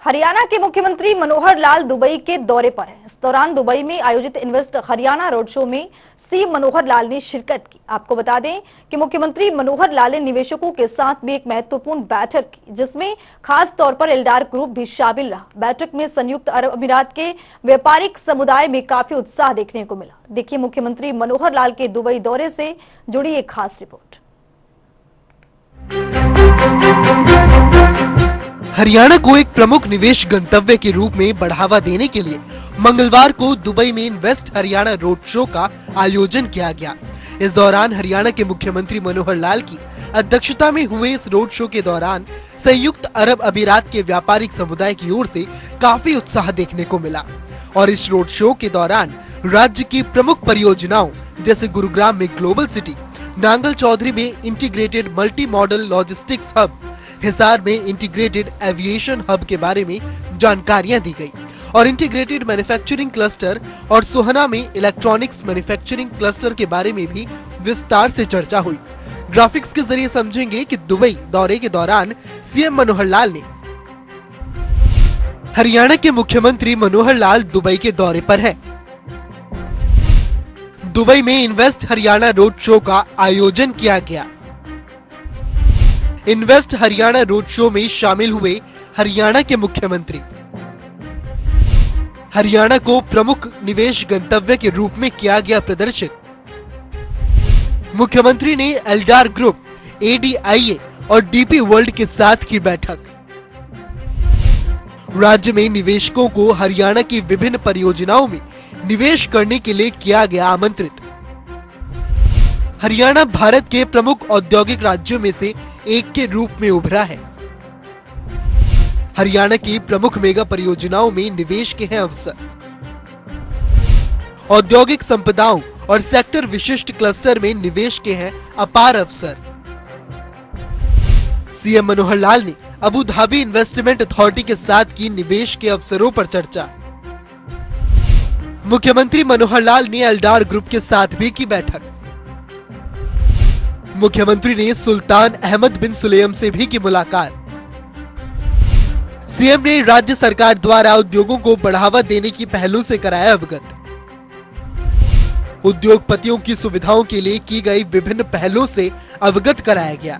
हरियाणा के मुख्यमंत्री मनोहर लाल दुबई के दौरे पर हैं। इस दौरान दुबई में आयोजित इन्वेस्ट हरियाणा रोड शो में सीएम मनोहर लाल ने शिरकत की। आपको बता दें कि मुख्यमंत्री मनोहर लाल ने निवेशकों के साथ भी एक महत्वपूर्ण बैठक की, जिसमें खास तौर पर एल्डार ग्रुप भी शामिल रहा। बैठक में संयुक्त अरब अमीरात के व्यापारिक समुदाय में काफी उत्साह देखने को मिला। देखिए मुख्यमंत्री मनोहर लाल के दुबई दौरे से जुड़ी एक खास रिपोर्ट। हरियाणा को एक प्रमुख निवेश गंतव्य के रूप में बढ़ावा देने के लिए मंगलवार को दुबई में इन्वेस्ट हरियाणा रोड शो का आयोजन किया गया। इस दौरान हरियाणा के मुख्यमंत्री मनोहर लाल की अध्यक्षता में हुए इस रोड शो के दौरान संयुक्त अरब अमीरात के व्यापारिक समुदाय की ओर से काफी उत्साह देखने को मिला और इस रोड शो के दौरान राज्य की प्रमुख परियोजनाओं जैसे गुरुग्राम में ग्लोबल सिटी, नांगल चौधरी में integrated multi modal logistics hub, Hisar में इंटीग्रेटेड एविएशन हब के बारे में जानकारियां दी गई और इंटीग्रेटेड मैन्युफैक्चरिंग क्लस्टर और सोहना में इलेक्ट्रॉनिक्स मैन्युफैक्चरिंग क्लस्टर के बारे में भी विस्तार से चर्चा हुई। ग्राफिक्स के जरिए समझेंगे कि दुबई दौरे के दौरान सीएम मनोहर लाल ने हरियाणा के मुख्यमंत्री मनोहर लाल दुबई के दौरे पर हैं। दुबई में इन्वेस्ट हरियाणा रोड शो का आयोजन किया गया। इन्वेस्ट हरियाणा रोड शो में शामिल हुए हरियाणा के मुख्यमंत्री। हरियाणा को प्रमुख निवेश गंतव्य के रूप में किया गया प्रदर्शित। मुख्यमंत्री ने एल्डार ग्रुप, एडीआईए और डीपी वर्ल्ड के साथ की बैठक। राज्य में निवेशकों को हरियाणा की विभिन्न परियोजनाओं में निवेश करने के लिए किया गया आमंत्रित। हरियाणा भारत के प्रमुख औद्योगिक राज्यों में से एक के रूप में उभरा है। हरियाणा की प्रमुख मेगा परियोजनाओं में निवेश के हैं अवसर। औद्योगिक संपदाओं और सेक्टर विशिष्ट क्लस्टर में निवेश के हैं अपार अवसर। सीएम मनोहर लाल ने अबू धाबी इन्वेस्टमेंट अथॉरिटी के साथ की निवेश के अवसरों पर चर्चा। मुख्यमंत्री मनोहर लाल ने एल्डार ग्रुप के साथ भी की बैठक। मुख्यमंत्री ने सुल्तान अहमद बिन सुलेम से भी की मुलाकात। सीएम ने राज्य सरकार द्वारा उद्योगों को बढ़ावा देने की पहलों से कराया अवगत। उद्योगपतियों की सुविधाओं के लिए की गई विभिन्न पहलों से अवगत कराया गया।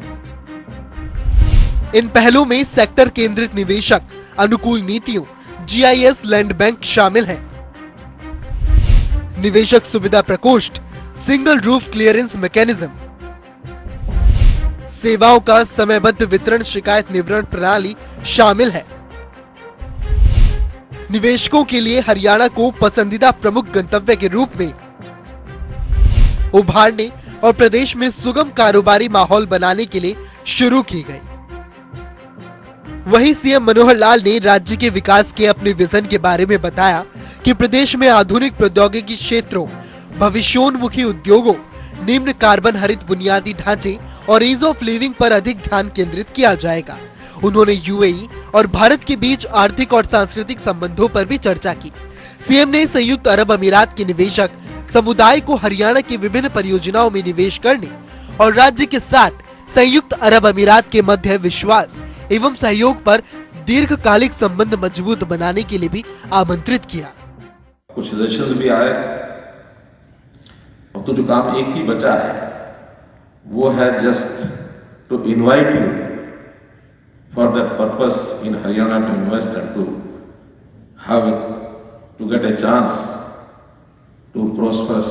इन पहलों में सेक्टर केंद्रित निवेशक अनुकूल नीतियों, जीआईएस लैंड बैंक शामिल हैं। निवेशक सुविधा प्रकोष्ठ, सिंगल रूफ क्लियरेंस मैकेनिज्म, सेवाओं का समयबद्ध वितरण, शिकायत निवारण प्रणाली शामिल है। निवेशकों के लिए हरियाणा को पसंदीदा प्रमुख गंतव्य के रूप में उभारने और प्रदेश में सुगम कारोबारी माहौल बनाने के लिए शुरू की गई। वहीं सीएम मनोहर लाल ने राज्य के विकास के अपने विजन के बारे में बताया कि प्रदेश में आधुनिक प्रौद्योगिकी क्षेत्रों, भविष्योन्मुखी उद्योगों, निम्न कार्बन हरित बुनियादी ढांचे और ईज ऑफ लिविंग पर अधिक ध्यान केंद्रित किया जाएगा। उन्होंने यूएई और भारत के बीच आर्थिक और सांस्कृतिक संबंधों पर भी चर्चा की। सीएम ने संयुक्त अरब अमीरात के निवेशक समुदाय को हरियाणा की विभिन्न परियोजनाओं में निवेश करने और राज्य के साथ संयुक्त अरब अमीरात के मध्य विश्वास एवं सहयोग पर दीर्घकालिक संबंध मजबूत बनाने के लिए भी आमंत्रित किया। कुछ सजेशंस भी आए। अब तो जो काम एक ही बचा है वो है just to invite you for the purpose in Haryana to invest and to have to get a chance to prosperous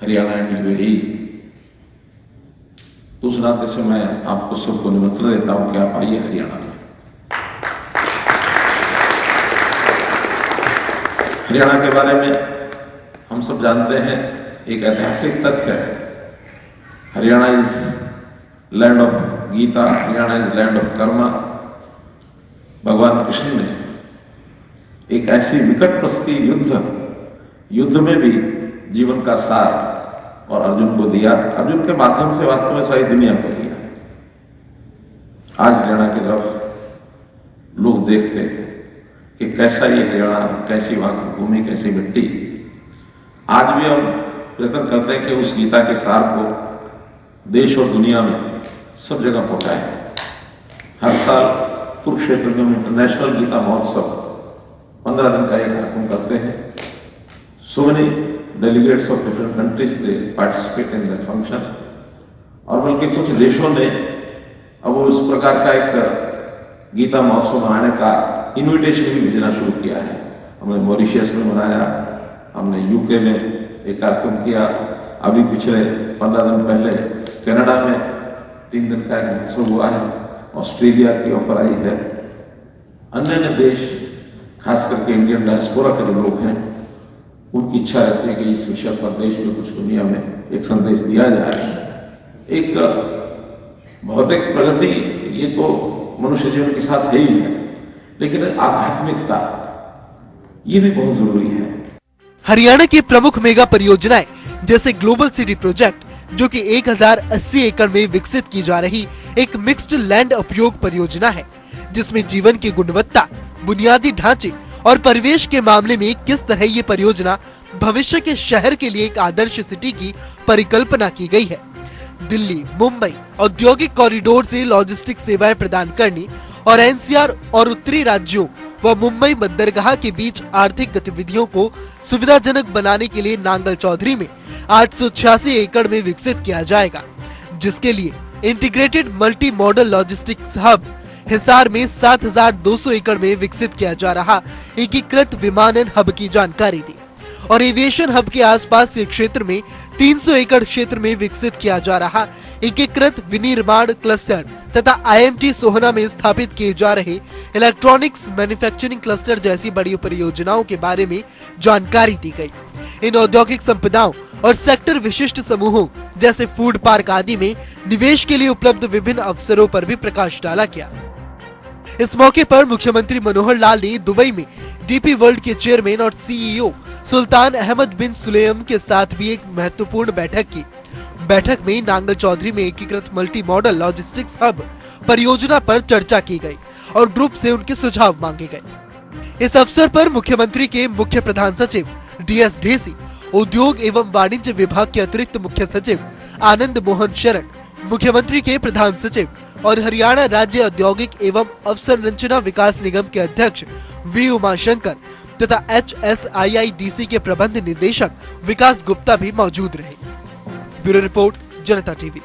Haryana and UAE. तो उस नाते से मैं आपको सबको निमंत्रण देता हूं कि आप आइए हरियाणा में। हरियाणा के बारे में हम सब जानते हैं, एक ऐतिहासिक तथ्य है। Haryana is land of Gita, Haryana is land of karma. भगवान कृष्ण ने एक ऐसी विकट परिस्थिति युद्ध में भी जीवन का सार और अर्जुन को दिया। अर्जुन के माध्यम से वास्तव में सारी दुनिया को दिया। आज हरियाणा की तरफ लोग देखते कि कैसा ये हरियाणा, कैसी वहां की भूमि, कैसी मिट्टी। आज भी हम प्रयत्न करते हैं कि उस गीता के सार को देश और दुनिया में सब जगह पहुंचाएं। हर साल कुरुक्षेत्र में हम इंटरनेशनल गीता महोत्सव 15 दिन का एक कार्यक्रम करते हैं। So many delegates of different countries they participate in that function। और बल्कि कुछ देशों ने अब उस प्रकार का एक गीता महोत्सव मनाने का इनविटेशन भी भेजना शुरू किया है। हमने मॉरिशस में मनाया, हमने यूके में एक कार्यक्रम किया, अभी पिछले 15 दिन पहले कनाडा में 3 दिन का एक महोत्सव हुआ है, ऑस्ट्रेलिया की ऑफर आई है। अन्य देश खास करके इंडियन डायस्पोरा के जो लोग हैं उनकी इच्छा रहती है कि इस विषय पर देश में कुछ दुनिया में एक संदेश दिया जाए। एक भौतिक प्रगति ये तो मनुष्य जीवन के साथ है ही है, लेकिन आध्यात्मिकता ये भी बहुत जरूरी है। हरियाणा की प्रमुख मेगा परियोजनाएं जैसे ग्लोबल सिटी प्रोजेक्ट, जो कि 1080 एकड़ में विकसित की जा रही एक मिक्स्ड लैंड उपयोग परियोजना है, जिसमें जीवन की गुणवत्ता, बुनियादी ढांचे और परिवेश के मामले में किस तरह ये परियोजना भविष्य के शहर के लिए एक आदर्श सिटी की परिकल्पना की गई है। दिल्ली मुंबई औद्योगिक कॉरिडोर से लॉजिस्टिक सेवाएं प्रदान करने और एनसीआर और उत्तरी राज्यों व मुंबई बंदरगाह के बीच आर्थिक गतिविधियों को सुविधाजनक बनाने के लिए नांगल चौधरी में 886 एकड़ में विकसित किया जाएगा, जिसके लिए integrated multi modal logistics hub Hisar में 7200 एकड़ में विकसित किया जा रहा एकीकृत विमानन हब की जानकारी दी और एविएशन हब के आसपास के क्षेत्र में 300 एकड़ क्षेत्र में विकसित किया जा रहा एकीकृत विनिर्माण क्लस्टर तथा आईएमटी सोहना में स्थापित किए जा रहे इलेक्ट्रॉनिक्स मैन्युफैक्चरिंग क्लस्टर जैसी बड़ी परियोजनाओं के बारे में जानकारी दी गई। इन औद्योगिक संपदाओं और सेक्टर विशिष्ट समूहों जैसे फूड पार्क आदि में निवेश के लिए उपलब्ध विभिन्न अवसरों पर भी प्रकाश डाला गया। इस मौके पर मुख्यमंत्री मनोहर लाल ने दुबई में डीपी वर्ल्ड के चेयरमैन और सीईओ सुल्तान अहमद बिन सुलेम के साथ भी एक महत्वपूर्ण बैठक की। बैठक में नांगल चौधरी में एकीकृत मल्टी मॉडल लॉजिस्टिक्स हब परियोजना पर चर्चा की गई और ग्रुप से उनके सुझाव मांगे गए। इस अवसर पर मुख्यमंत्री के मुख्य प्रधान सचिव डीएस ढेसी, उद्योग एवं वाणिज्य विभाग के अतिरिक्त मुख्य सचिव आनंद मोहन शरण, मुख्यमंत्री के प्रधान सचिव और हरियाणा राज्य औद्योगिक एवं अवसंरचना विकास निगम के अध्यक्ष वी उमाशंकर तथा HSIIDC के प्रबंध निदेशक विकास गुप्ता भी मौजूद रहे। ब्यूरो रिपोर्ट, जनता टीवी।